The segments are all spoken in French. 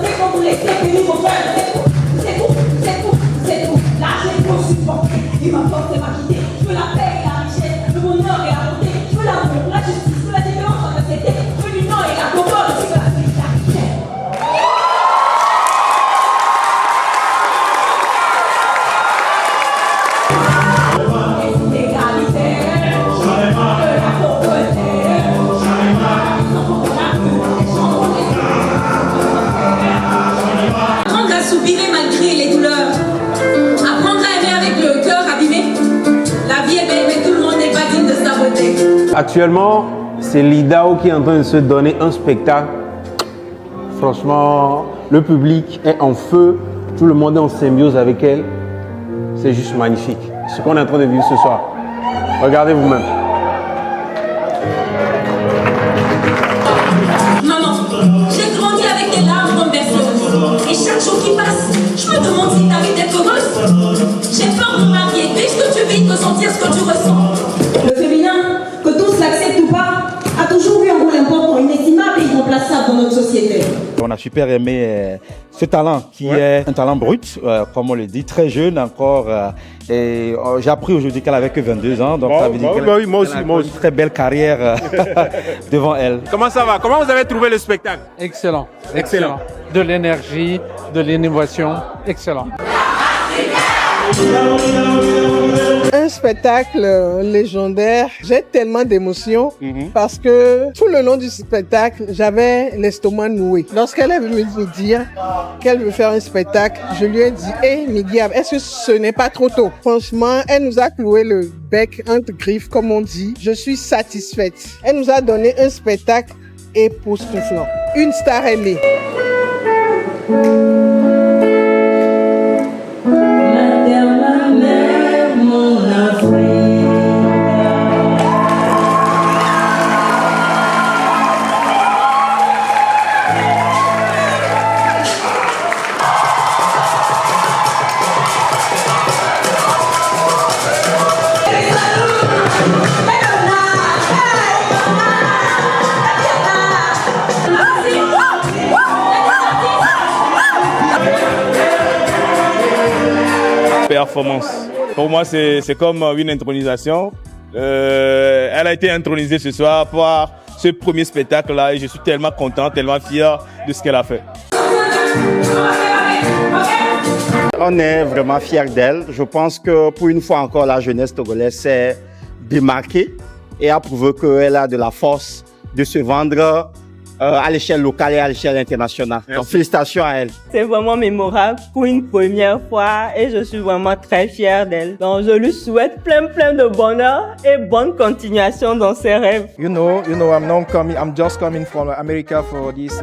c'est quand vous laissez venir vos frères, c'est tout. Là, j'ai trop supporté. Il m'a forcé à quitter. Je veux la paix et la richesse, le bonheur et la bonté. Je veux l'amour, la justice, je veux la différence entre la société. Je veux l'union et la concorde, je veux la solidarité. Apprendre à soupirer malgré les douleurs. Apprendre à aimer avec le cœur abîmé. La vie est belle, mais tout le monde n'est pas digne de sa beauté. Actuellement, c'est l'IDAO qui est en train de se donner un spectacle. Franchement, le public est en feu. Tout le monde est en symbiose avec elle. C'est juste magnifique. Ce qu'on est en train de vivre ce soir. Regardez vous-même. Maman, j'ai grandi avec des larmes comme berceuse. Et chaque jour qui passe, je me demande si t'arrives d'être heureuse. J'ai peur de me marier, mais ce que tu vis, de sentir ce que tu ressens. Le féminin, que tous l'acceptent ou pas, a toujours eu un rôle important, inestimable et irremplaçable dans notre société. On a super aimé ce talent qui est un talent brut, comme on le dit, très jeune encore. Et j'ai appris aujourd'hui qu'elle avait que 22 ans, donc ça veut dire qu'elle moi aussi. a une très belle carrière devant elle. Comment ça va? Comment vous avez trouvé le spectacle? Excellent. De l'énergie, de l'innovation, excellent. Un spectacle légendaire. J'ai tellement d'émotions parce que tout le long du spectacle, j'avais l'estomac noué. Lorsqu'elle est venue me dire qu'elle veut faire un spectacle, je lui ai dit « Hey, Migiab, est-ce que ce n'est pas trop tôt ?» Franchement, elle nous a cloué le bec entre griffes, comme on dit. Je suis satisfaite. Elle nous a donné un spectacle époustouflant. Une star aimée. Performance. Pour moi, c'est comme une intronisation. Elle a été intronisée ce soir par ce premier spectacle-là et je suis tellement content, tellement fier de ce qu'elle a fait. On est vraiment fiers d'elle. Je pense que pour une fois encore, la jeunesse togolaise s'est démarquée et a prouvé qu'elle a de la force de se vendre à l'échelle locale et à l'échelle internationale. Donc félicitations à elle. C'est vraiment mémorable pour une première fois et je suis vraiment très fière d'elle. Donc je lui souhaite plein de bonheur et bonne continuation dans ses rêves. You know, I'm just coming from America for this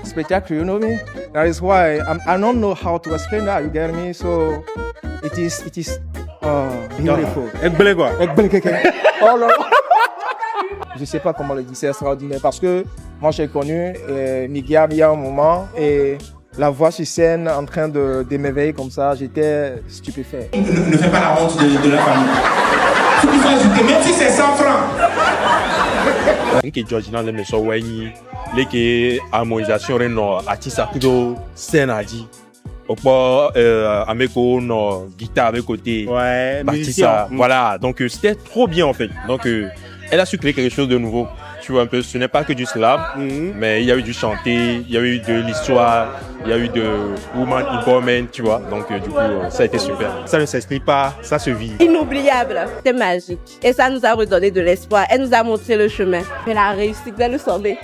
spectacle, you know me? That is why I don't know how to explain that, you get me? So it is beautiful. Oh là là. Je sais pas comment le dire, c'est extraordinaire parce que moi j'ai connu Migiab il y a un moment et la voix sur scène en train de m'éveiller comme ça, j'étais stupéfait. Ne fais pas la honte de la famille. Ce qu'il faut ajouter, même si c'est 100 francs. Ke Georgina le so wenyi leke harmonisation reno artiste akudo scène Opo Ameko no guitare avec côté Batista, voilà, donc c'était trop bien en fait. Donc elle a su créer quelque chose de nouveau. Tu vois un peu, ce n'est pas que du slam, mais il y a eu du chanté, il y a eu de l'histoire, il y a eu de woman empowerment, tu vois. Donc du coup, ça a été super. Ça ne s'explique pas, ça se vit. Inoubliable, c'était magique. Et ça nous a redonné de l'espoir. Elle nous a montré le chemin. Elle a réussi, elle nous semblait.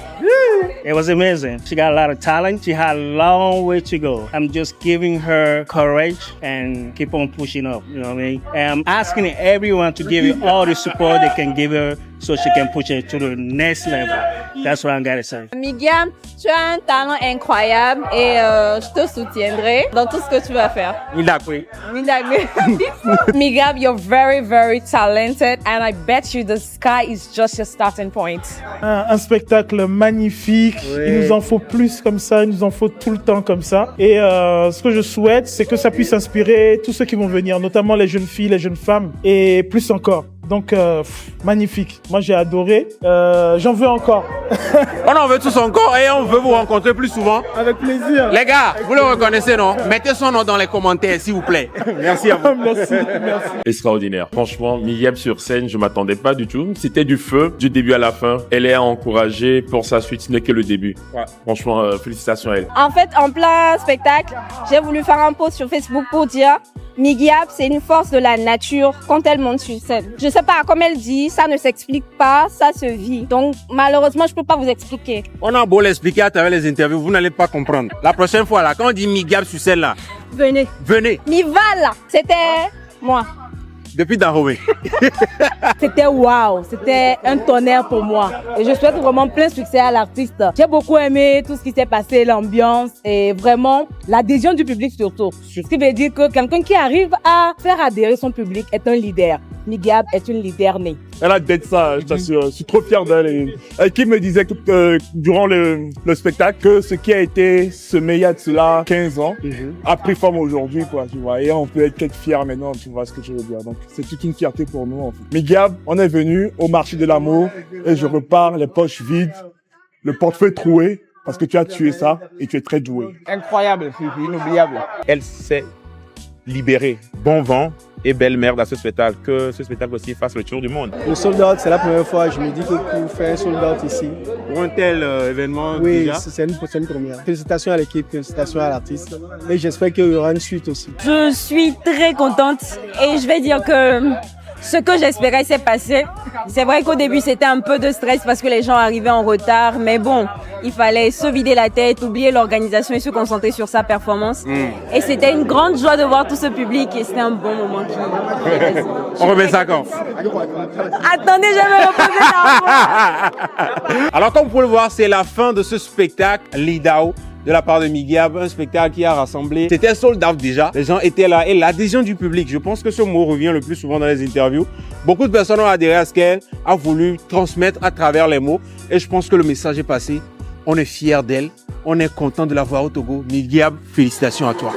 It was amazing. She got a lot of talent. She had a long way to go. I'm just giving her courage and keep on pushing up. You know what I mean? And I'm asking everyone to give her all the support they can give her so she can push her to the next level. That's what I'm gonna say. Migiab, tu as un talent incroyable et je te soutiendrai dans tout ce que tu vas faire. Migiab, you're very, very talented and I bet you the sky is just your starting point. Un spectacle magnifique. Oui. Il nous en faut plus comme ça, il nous en faut tout le temps comme ça. Et ce que je souhaite, c'est que ça puisse inspirer tous ceux qui vont venir, notamment les jeunes filles, les jeunes femmes et plus encore. Donc, magnifique. Moi, j'ai adoré. J'en veux encore. On en veut tous encore et on veut vous rencontrer plus souvent. Avec plaisir. Les gars, vous le reconnaissez, non? Mettez son nom dans les commentaires, s'il vous plaît. Merci à vous. Merci. Extraordinaire. Franchement, Miguel sur scène, je m'attendais pas du tout. C'était du feu, du début à la fin. Elle est encouragée pour sa suite, ce n'est que le début. Ouais. Franchement, félicitations à elle. En fait, en plein spectacle, j'ai voulu faire un post sur Facebook pour dire Migiab, c'est une force de la nature quand elle monte sur scène. Je sais pas, comme elle dit, ça ne s'explique pas, ça se vit. Donc, malheureusement, je peux pas vous expliquer. On a beau l'expliquer à travers les interviews, vous n'allez pas comprendre. La prochaine fois, là, quand on dit Migiab sur scène, là, venez. Mival, c'était moi. Depuis Dahomey. C'était waouh, c'était un tonnerre pour moi. Et je souhaite vraiment plein succès à l'artiste. J'ai beaucoup aimé tout ce qui s'est passé, l'ambiance et vraiment l'adhésion du public surtout. Ce qui veut dire que quelqu'un qui arrive à faire adhérer son public est un leader. Migiab est une leader née. Elle a d'être ça, je t'assure. Je suis trop fier d'elle. Et qui me disait que durant le spectacle que ce qui a été semé il y a de cela 15 ans a pris forme aujourd'hui, quoi, tu vois. Et on peut être fier maintenant, tu vois ce que je veux dire. Donc, c'est toute une fierté pour nous, en fait. Migiab, on est venu au marché de l'amour et je repars les poches vides, le portefeuille troué, parce que tu as tué ça et tu es très doué. Incroyable, inoubliable. Elle s'est libérée. Bon vent et belle merde à ce spectacle, que ce spectacle aussi fasse le tour du monde. Le sold out, c'est la première fois, je me dis que pour faire un sold out ici. Pour un tel événement, oui, déjà. c'est une première. Félicitations à l'équipe, félicitations à l'artiste. Et j'espère qu'il y aura une suite aussi. Je suis très contente et je vais dire que ce que j'espérais s'est passé. C'est vrai qu'au début, c'était un peu de stress parce que les gens arrivaient en retard. Mais bon, il fallait se vider la tête, oublier l'organisation et se concentrer sur sa performance. Et c'était une grande joie de voir tout ce public et c'était un bon moment qui... On remet ça quand? Attendez, je vais me reposer là. Alors, comme vous pouvez le voir, c'est la fin de ce spectacle Lidao de la part de Migiab, un spectacle qui a rassemblé. C'était sold out déjà. Les gens étaient là et l'adhésion du public. Je pense que ce mot revient le plus souvent dans les interviews. Beaucoup de personnes ont adhéré à ce qu'elle a voulu transmettre à travers les mots. Et je pense que le message est passé. On est fiers d'elle. On est content de la voir au Togo. Migiab, félicitations à toi.